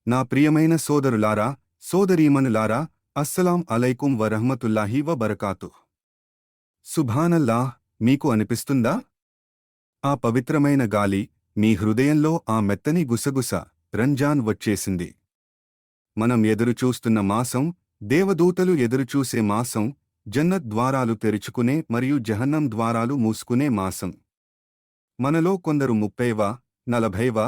నా ప్రియమైన సోదరులారా, సోదరీమణులారా, అస్సలాం అలైకుం వరహ్మతుల్లాహి వబరకాతుహ్. సుభానల్లాహ్, మీకు అనిపిస్తుందా? ఆ పవిత్రమైన గాలి, మీ హృదయంలో ఆ మెత్తని గుసగుస, రంజాన్ వచ్చేసింది. మనం ఎదురుచూస్తున్న మాసం, దేవదూతలు ఎదురుచూసే మాసం, జన్నత్ ద్వారాలు తెరుచుకునే మరియు జహన్నం ద్వారాలు మూసుకునే మాసం. మనలో కొందరు 30వ, 40వ,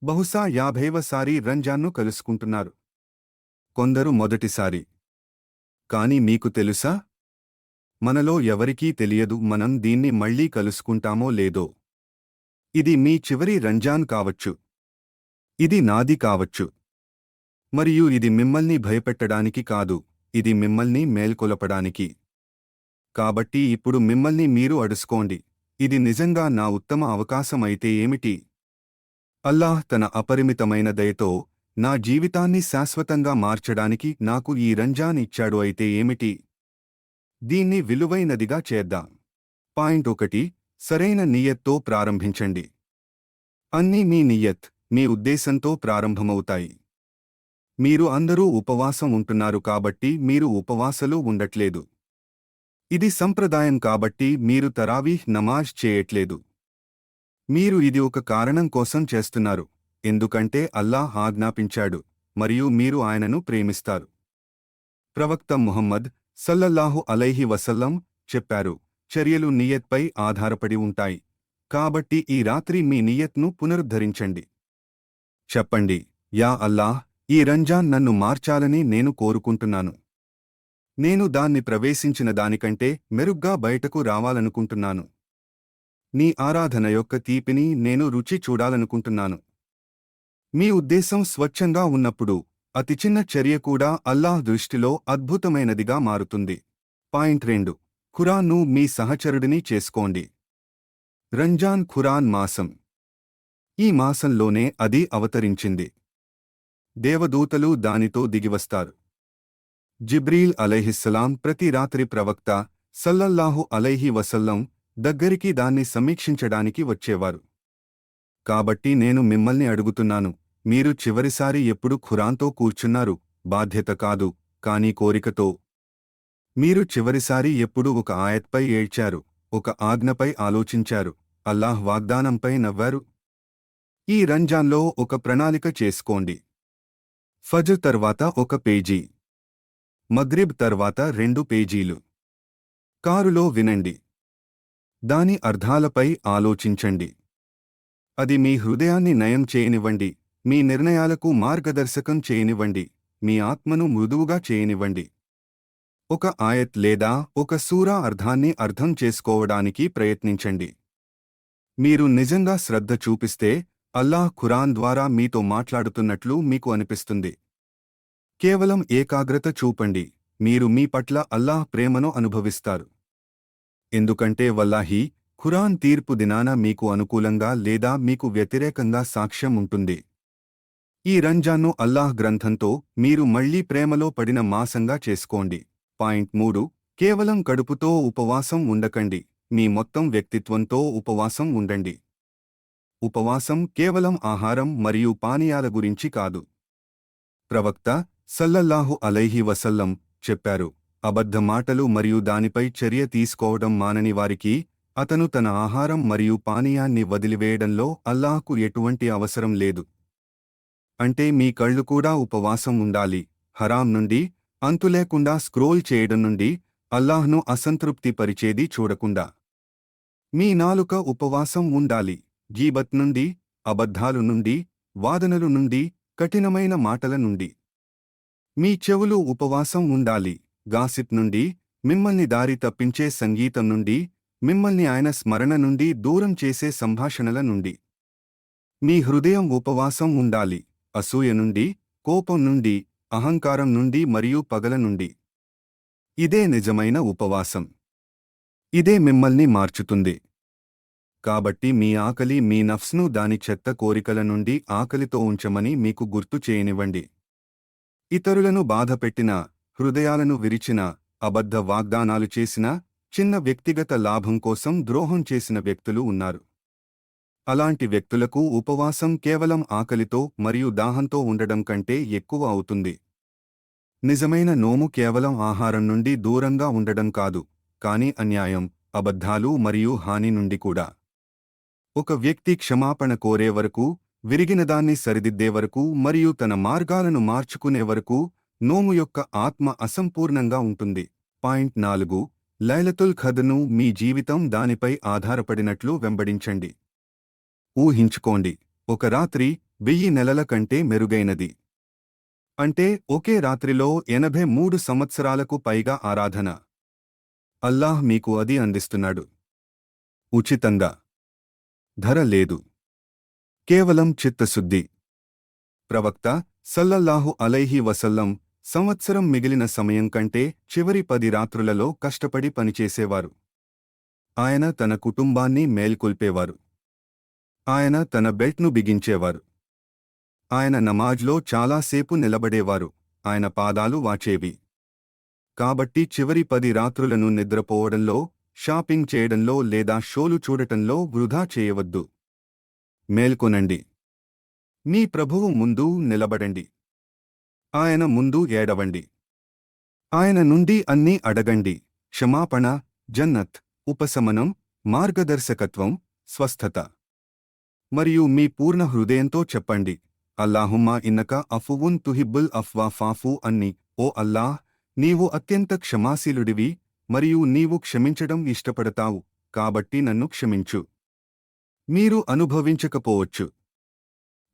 బహుశా 50వ సారి రంజాన్ను కలుసుకుంటున్నారు. కొందరు మొదటిసారి. కాని మీకు తెలుసా? మనలో ఎవరికీ తెలియదు మనం దీన్ని మళ్ళీ కలుసుకుంటామో లేదో. ఇది మీ చివరి రంజాన్ కావచ్చు. ఇది నాది కావచ్చు. మరియు ఇది మిమ్మల్ని భయపెట్టడానికి కాదు, ఇది మిమ్మల్ని మేల్కొలపడానికి. కాబట్టి ఇప్పుడు మిమ్మల్ని మీరు అడుసుకోండి, ఇది నిజంగా నా ఉత్తమ అవకాశం అయితే ఏమిటి? అల్లాహ్ తన అపరిమితమైన దయతో నా జీవితాన్ని శాశ్వతంగా మార్చడానికి నాకు ఈ రంజాన్ ఇచ్చాడు అయితే ఏమిటి? దీన్ని విలువైనదిగా చేద్దాం. పాయింట్ 1, సరైన నియ్యత్తో ప్రారంభించండి. అన్నీ మీ నియ్యత్, మీ ఉద్దేశంతో ప్రారంభమవుతాయి. మీరు అందరూ ఉపవాసం ఉంటున్నారు కాబట్టి మీరు ఉపవాసలు ఉండట్లేదు. ఇది సంప్రదాయం కాబట్టి మీరు తరావీహ్ నమాజ్ చేయట్లేదు. మీరు ఇది ఒక కారణం కోసం చేస్తున్నారు, ఎందుకంటే అల్లాహ్ ఆజ్ఞాపించాడు, మరియు మీరు ఆయనను ప్రేమిస్తారు. ప్రవక్త ముహమ్మద్ సల్లల్లాహు అలైహి వసల్లం చెప్పారు, చర్యలు నియత్పై ఆధారపడి ఉంటాయి. కాబట్టి ఈ రాత్రి మీ నియత్ను పునరుద్ధరించండి. చెప్పండి, యా అల్లాహ్, ఈ రంజాన్ నన్ను మార్చాలని నేను కోరుకుంటున్నాను. నేను దాన్ని ప్రవేశించిన దానికంటే మెరుగ్గా బయటకు రావాలనుకుంటున్నాను. నీ ఆరాధన యొక్క తీపిని నేను రుచి చూడాలనుకుంటున్నాను. మీ ఉద్దేశం స్వచ్ఛంగా ఉన్నప్పుడు అతి చిన్న చర్య కూడా అల్లాహ్ దృష్టిలో అద్భుతమైనదిగా మారుతుంది. పాయింట్ 2, ఖురాన్ను మీ సహచరుడిని చేసుకోండి. రంజాన్ ఖురాన్ మాసం. ఈ మాసంలోనే అది అవతరించింది. దేవదూతలు దానితో దిగివస్తారు. జిబ్రీల్ అలైహిస్సలాం ప్రతి రాత్రి ప్రవక్త సల్లల్లాహు అలైహి వసల్లం దగ్గరికి దాన్ని సమీక్షించడానికి వచ్చేవారు. కాబట్టి నేను మిమ్మల్ని అడుగుతున్నాను, మీరు చివరిసారి ఎప్పుడు ఖురాన్తో కూర్చున్నారు? బాధ్యత కాదు, కానీ కోరికతో. మీరు చివరిసారి ఎప్పుడు ఒక ఆయత్పై ఏడ్చారు, ఒక ఆజ్ఞపై ఆలోచించారు, అల్లాహ్ వాగ్దానంపై నవ్వారు? ఈ రంజాన్లో ఒక ప్రణాళిక చేసుకోండి. ఫజ్ర్ తర్వాత ఒక పేజీ, మగ్రిబ్ తర్వాత 2 పేజీలు. కారులో వినండి. దాని అర్థాలపై ఆలోచించండి. అది మీ హృదయాన్ని నయం చేయనివ్వండి, మీ నిర్ణయాలకు మార్గదర్శకం చేయనివ్వండి, మీ ఆత్మను మృదువుగా చేయనివ్వండి. ఒక ఆయత్ లేదా ఒక సూరా అర్థాన్ని అర్థం చేసుకోవడానికి ప్రయత్నించండి. మీరు నిజంగా శ్రద్ధ చూపిస్తే అల్లాహ్ ఖురాన్ ద్వారా మీతో మాట్లాడుతున్నట్లు మీకు అనిపిస్తుంది. కేవలం ఏకాగ్రత చూపండి, మీరు మీ పట్ల అల్లాహ్ ప్రేమను అనుభవిస్తారు. ఎందుకంటే వల్లాహి, ఖురాన్ తీర్పు దినాన మీకు అనుకూలంగా లేదా మీకు వ్యతిరేకంగా సాక్ష్యం ఉంటుంది. ఈ రంజాన్ను అల్లాహ్ గ్రంథంతో మీరు మళ్లీ ప్రేమలో పడిన మాసంగా చేసుకోండి. పాయింట్ 3, కేవలం కడుపుతో ఉపవాసం ఉండకండి, మీ మొత్తం వ్యక్తిత్వంతో ఉపవాసం ఉండండి. ఉపవాసం కేవలం ఆహారం మరియు పానీయాల గురించి కాదు. ప్రవక్త సల్లల్లాహు అలైహి వసల్లం చెప్పారు, అబద్ధ మాటలు మరియు దానిపై చర్య తీసుకోవడం మానని వారికి అతను తన ఆహారం మరియు పానీయాన్ని వదిలివేయడంలో అల్లాహ్కు ఎటువంటి అవసరం లేదు. అంటే మీ కళ్ళు కూడా ఉపవాసం ఉండాలి, హరాం నుండి, అంతులేకుండా స్క్రోల్ చేయడం నుండి, అల్లాహ్ను అసంతృప్తి పరిచేది చూడకుండా. మీ నాలుక ఉపవాసం ఉండాలి, గీబత్ నుండి, అబద్ధాలు నుండి, వాదనలు నుండి, కఠినమైన మాటల నుండి. మీ చెవులు ఉపవాసం ఉండాలి, గాసిప్ నుండి, మిమ్మల్ని దారి తప్పించే సంగీతం నుండి, మిమ్మల్ని ఆయన స్మరణ నుండి దూరం చేసే సంభాషణల నుండి. మీ హృదయం ఉపవాసం ఉండాలి, అసూయ నుండి, కోపం నుండి, అహంకారం నుండి మరియు పగల నుండి. ఇదే నిజమైన ఉపవాసం. ఇదే మిమ్మల్ని మార్చుతుంది. కాబట్టి మీ ఆకలి మీ నఫ్స్ను దాని చెత్త కోరికల నుండి ఆకలితో ఉంచమని మీకు గుర్తు చేయనివ్వండి. ఇతరులను బాధపెట్టిన, హృదయాలను విరిచిన, అబద్ధ వాగ్దానాలు చేసిన, చిన్న వ్యక్తిగత లాభం కోసం ద్రోహం చేసిన వ్యక్తులు ఉన్నారు. అలాంటి వ్యక్తులకు ఉపవాసం కేవలం ఆకలితో మరియు దాహంతో ఉండడం కంటే ఎక్కువ అవుతుంది. నిజమైన నోము కేవలం ఆహారం నుండి దూరంగా ఉండడం కాదు, కాని అన్యాయం, అబద్ధాలు మరియు హాని నుండి కూడా. ఒక వ్యక్తి క్షమాపణ కోరే వరకు, విరిగినదాన్ని సరిదిద్దే వరకు మరియు తన మార్గాలను మార్చుకునే వరకు నోము యొక్క ఆత్మ అసంపూర్ణంగా ఉంటుంది. పాయింట్ 4. లైలతుల్ ఖద్ర్ను మీ జీవితం దానిపై ఆధారపడినట్లు వెంబడించండి. ఊహించుకోండి, ఒక రాత్రి 1000 నెలల కంటే మెరుగైనది. అంటే ఒకే రాత్రిలో 83 సంవత్సరాలకు పైగా ఆరాధన. అల్లాహ్ మీకు అది అందిస్తున్నాడు. ఉచితంగా. ధర లేదు. కేవలం చిత్తశుద్ధి. ప్రవక్త సల్లల్లాహు అలైహి వసల్లం సంవత్సరం మిగిలిన సమయం కంటే చివరి 10 రాత్రులలో కష్టపడి పనిచేసేవారు. ఆయన తన కుటుంబాన్ని మేల్కొల్పేవారు. ఆయన తన బెల్ట్ను బిగించేవారు. ఆయన నమాజ్లో చాలాసేపు నిలబడేవారు. ఆయన పాదాలు వాచేవి. కాబట్టి చివరి 10 రాత్రులను నిద్రపోవడంలో, షాపింగ్ చేయడంలో లేదా షోలు చూడటంలో వృధా చేయవద్దు. మేల్కొనండి. మీ ప్రభువు ముందు నిలబడండి. ఆయన ముందు ఏడవండి. ఆయన నుండి అన్నీ అడగండి. క్షమాపణ, జన్నత్, ఉపశమనం, మార్గదర్శకత్వం, స్వస్థత. మరియు మీ పూర్ణ హృదయంతో చెప్పండి, అల్లాహుమ్మా ఇన్నక అఫువున్ తుహిబ్బుల్ అఫ్వా ఫాఫు అన్ని. ఓ అల్లాహ్, నీవు అత్యంత క్షమాశీలుడివి మరియు నీవు క్షమించడం ఇష్టపడతావు, కాబట్టి నన్ను క్షమించు. మీరు అనుభవించకపోవచ్చు.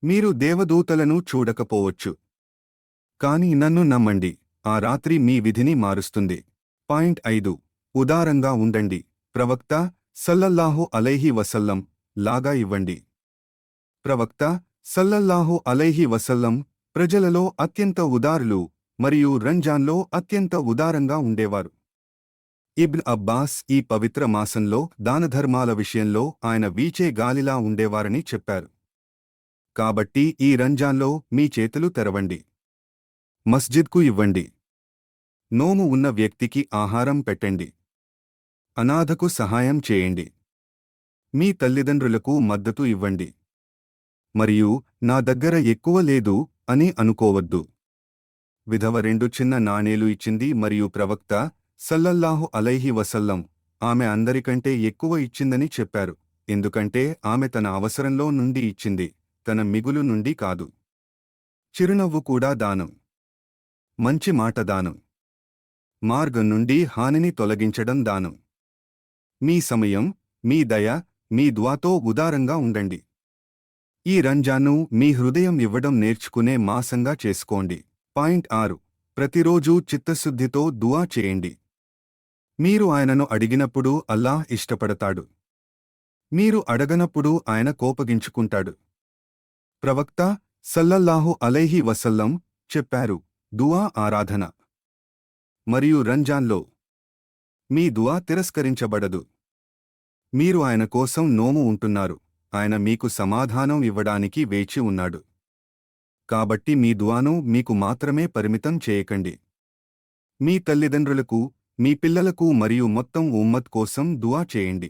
మీరు దేవదూతలను చూడకపోవచ్చు. కాని నన్ను నమ్మండి, ఆ రాత్రి మీ విధిని మారుస్తుంది. పాయింట్ 5. ఉదారంగా ఉండండి. ప్రవక్త సల్లల్లాహు అలైహి వసల్లం లాగా ఇవ్వండి. ప్రవక్త సల్లల్లాహు అలైహి వసల్లం ప్రజలలో అత్యంత ఉదారులు మరియు రంజాన్లో అత్యంత ఉదారంగా ఉండేవారు. ఇబ్న్ అబ్బాస్ ఈ పవిత్ర మాసంలో దానధర్మాల విషయంలో ఆయన వీచే గాలిలా ఉండేవారని చెప్పారు. కాబట్టి ఈ రంజాన్లో మీ చేతులు తెరవండి. మస్జిద్కు ఇవ్వండి. నోము ఉన్న వ్యక్తికి ఆహారం పెట్టండి. అనాథకు సహాయం చేయండి. మీ తల్లిదండ్రులకు మద్దతు ఇవ్వండి. మరియు నా దగ్గర ఎక్కువ లేదు అని అనుకోవద్దు. విధవ 2 చిన్న నాణేలు ఇచ్చింది మరియు ప్రవక్త సల్లల్లాహు అలైహి వసల్లం ఆమె అందరికంటే ఎక్కువ ఇచ్చిందని చెప్పారు, ఎందుకంటే ఆమె తన అవసరంలో నుండి ఇచ్చింది, తన మిగులు నుండి కాదు. చిరునవ్వు కూడా దానం. మంచి మాట దానం. మార్గం నుండి హానిని తొలగించడం దానం. మీ సమయం, మీ దయ, మీ దుఆతో ఉదారంగా ఉండండి. ఈ రంజాన్ను మీ హృదయం ఇవ్వడం నేర్చుకునే మాసంగా చేసుకోండి. పాయింట్ 6. ప్రతిరోజూ చిత్తశుద్ధితో దుఆ చేయండి. మీరు ఆయనను అడిగినప్పుడు అల్లాహ్ ఇష్టపడతాడు. మీరు అడగనప్పుడు ఆయన కోపగించుకుంటాడు. ప్రవక్త సల్లల్లాహు అలైహి వసల్లం చెప్పారు, దుఆ ఆరాధన. మరియు రంజాన్లో మీ దుఆ తిరస్కరించబడదు. మీరు ఆయన కోసం నోము ఉంటున్నారు. ఆయన మీకు సమాధానం ఇవ్వడానికి వేచి ఉన్నాడు. కాబట్టి మీ దుఆను మీకు మాత్రమే పరిమితం చేయకండి. మీ తల్లిదండ్రులకు, మీ పిల్లలకు మరియు మొత్తం ఉమ్మత్ కోసం దుఆ చేయండి.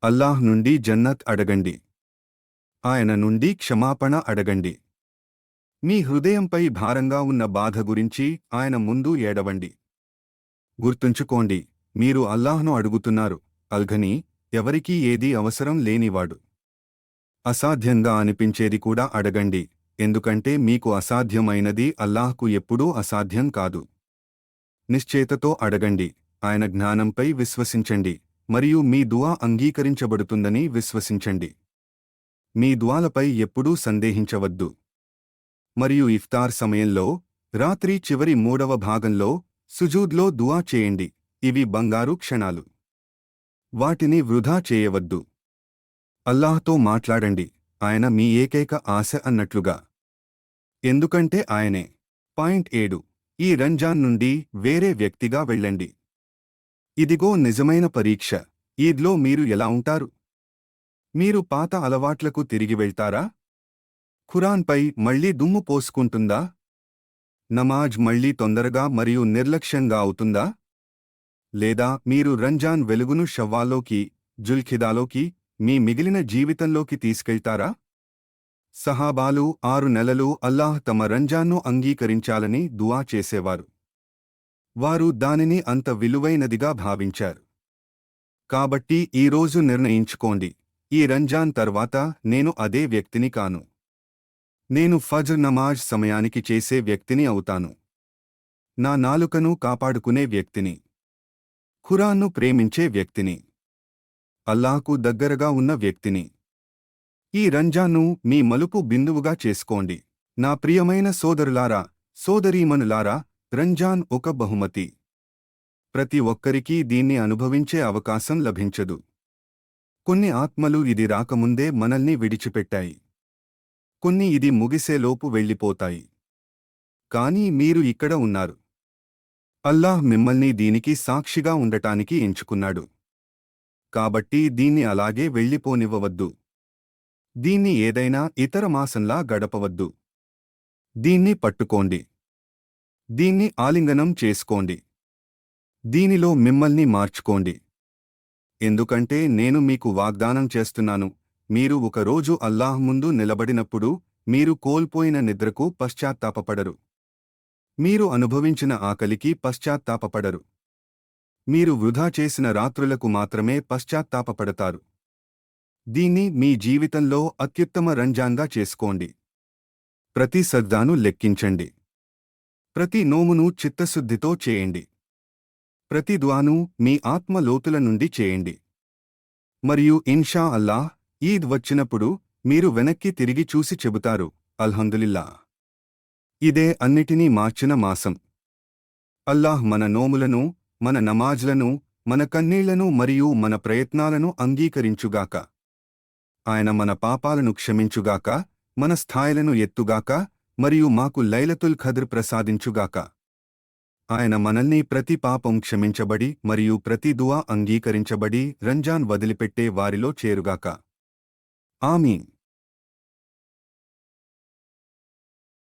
అల్లాహ్ నుండి జన్నత్ అడగండి. ఆయన నుండి క్షమాపణ అడగండి. మీ హృదయంపై భారంగా ఉన్న బాధ గురించి ఆయన ముందు ఏడవండి. గుర్తుంచుకోండి, మీరు అల్లాహ్ను అడుగుతున్నారు, అల్ఘనీ, ఎవరికీ ఏదీ అవసరం లేనివాడు. అసాధ్యంగా అనిపించేది కూడా అడగండి, ఎందుకంటే మీకు అసాధ్యమైనది అల్లాహ్కు ఎప్పుడూ అసాధ్యం కాదు. నిశ్చేతతో అడగండి, ఆయన జ్ఞానంపై విశ్వసించండి, మరియు మీ దుఆ అంగీకరించబడుతుందని విశ్వసించండి. మీ దుఆలపై ఎప్పుడూ సందేహించవద్దు. మరియు ఇఫ్తార్ సమయంలో, రాత్రి చివరి 3వ భాగంలో, సుజూద్లో దుఆ చేయండి. ఇవి బంగారు క్షణాలు. వాటిని వృధా చేయవద్దు. అల్లాహ్తో మాట్లాడండి, ఆయన మీ ఏకైక ఆశ అన్నట్లుగా. ఎందుకంటే ఆయనే. పాయింట్ 7. ఈ రంజాన్ నుండి వేరే వ్యక్తిగా వెళ్ళండి. ఇదిగో నిజమైన పరీక్ష. ఈద్లో మీరు ఎలా ఉంటారు? మీరు పాత అలవాట్లకు తిరిగి వెళ్తారా? ఖురాన్పై మళ్లీ దుమ్ము పోసుకుంటుందా? నమాజ్ మళ్లీ తొందరగా మరియు నిర్లక్ష్యంగా అవుతుందా? లేదా మీరు రంజాన్ వెలుగును షవ్వాల్లోకి, జుల్ఖిదాలోకి మీ మిగిలిన జీవితంలోకి తీసుకెళ్తారా? సహాబాలు 6 నెలలు అల్లాహ్ తమ రంజాన్ను అంగీకరించాలని దుఆ చేసేవారు. వారు దానిని అంత విలువైనదిగా భావించారు. కాబట్టి ఈరోజు నిర్ణయించుకోండి, ఈ రంజాన్ తర్వాత నేను అదే వ్యక్తిని కాను. నేను ఫజ్ర్ నమాజ్ సమయానికి చేసే వ్యక్తిని అవుతాను. నా నాలుకను కాపాడుకునే వ్యక్తిని. ఖురాన్ను ప్రేమించే వ్యక్తిని. అల్లాహ్కు దగ్గరగా ఉన్న వ్యక్తిని. ఈ రంజాన్ను మీ మలుపు బిందువుగా చేసుకోండి. నా ప్రియమైన సోదరులారా, సోదరీమణులారా, రంజాన్ ఒక బహుమతి. ప్రతి ఒక్కరికీ దీన్ని అనుభవించే అవకాశం లభించదు. కొన్ని ఆత్మలు ఇది రాకముందే మనల్ని విడిచిపెట్టాయి. కొన్ని ఇది ముగిసేలోపు వెళ్ళిపోతాయి. కానీ మీరు ఇక్కడ ఉన్నారు. అల్లాహ్ మిమ్మల్ని దీనికి సాక్షిగా ఉండటానికి ఎంచుకున్నాడు. కాబట్టి దీన్ని అలాగే వెళ్ళిపోనివ్వవద్దు. దీన్ని ఏదైనా ఇతర మాసంలా గడపవద్దు. దీన్ని పట్టుకోండి. దీన్ని ఆలింగనం చేసుకోండి. దీనిలో మిమ్మల్ని మార్చుకోండి. ఎందుకంటే నేను మీకు వాగ్దానం చేస్తున్నాను, మీరు ఒక రోజు అల్లాహ్ ముందు నిలబడినప్పుడు మీరు కోల్పోయిన నిద్రకు పశ్చాత్తాపపడరు. మీరు అనుభవించిన ఆకలికి పశ్చాత్తాపపడరు. మీరు వృధా చేసిన రాత్రులకు మాత్రమే పశ్చాత్తాపపడతారు. దీన్ని మీ జీవితంలో అత్యుత్తమ రంజాన్గా చేసుకోండి. ప్రతి సజ్దాను లెక్కించండి. ప్రతి నోమును చిత్తశుద్ధితో చేయండి. ప్రతి దుఆను మీ ఆత్మ లోతుల నుండి చేయండి. మరియు ఇన్షా అల్లాహ్, ఈద్ వచ్చినప్పుడు మీరు వెనక్కి తిరిగి చూసి చెబుతారు, అల్హందులిల్లా. ఇదే అన్నిటినీ మార్చిన మాసం. అల్లాహ్ మన నోములను, మన నమాజ్లను, మన కన్నీళ్లను మరియు మన ప్రయత్నాలను అంగీకరించుగాక. ఆయన మన పాపాలను క్షమించుగాక, మన స్థాయిలను ఎత్తుగాక, మరియు మాకు లైలతుల్ ఖద్ర్ ప్రసాదించుగాక. ఆయన మనల్ని ప్రతి పాపం క్షమించబడి మరియు ప్రతి దుఆ అంగీకరించబడి రంజాన్ వదిలిపెట్టే వారిలో చేరుగాక. ఆమీన్.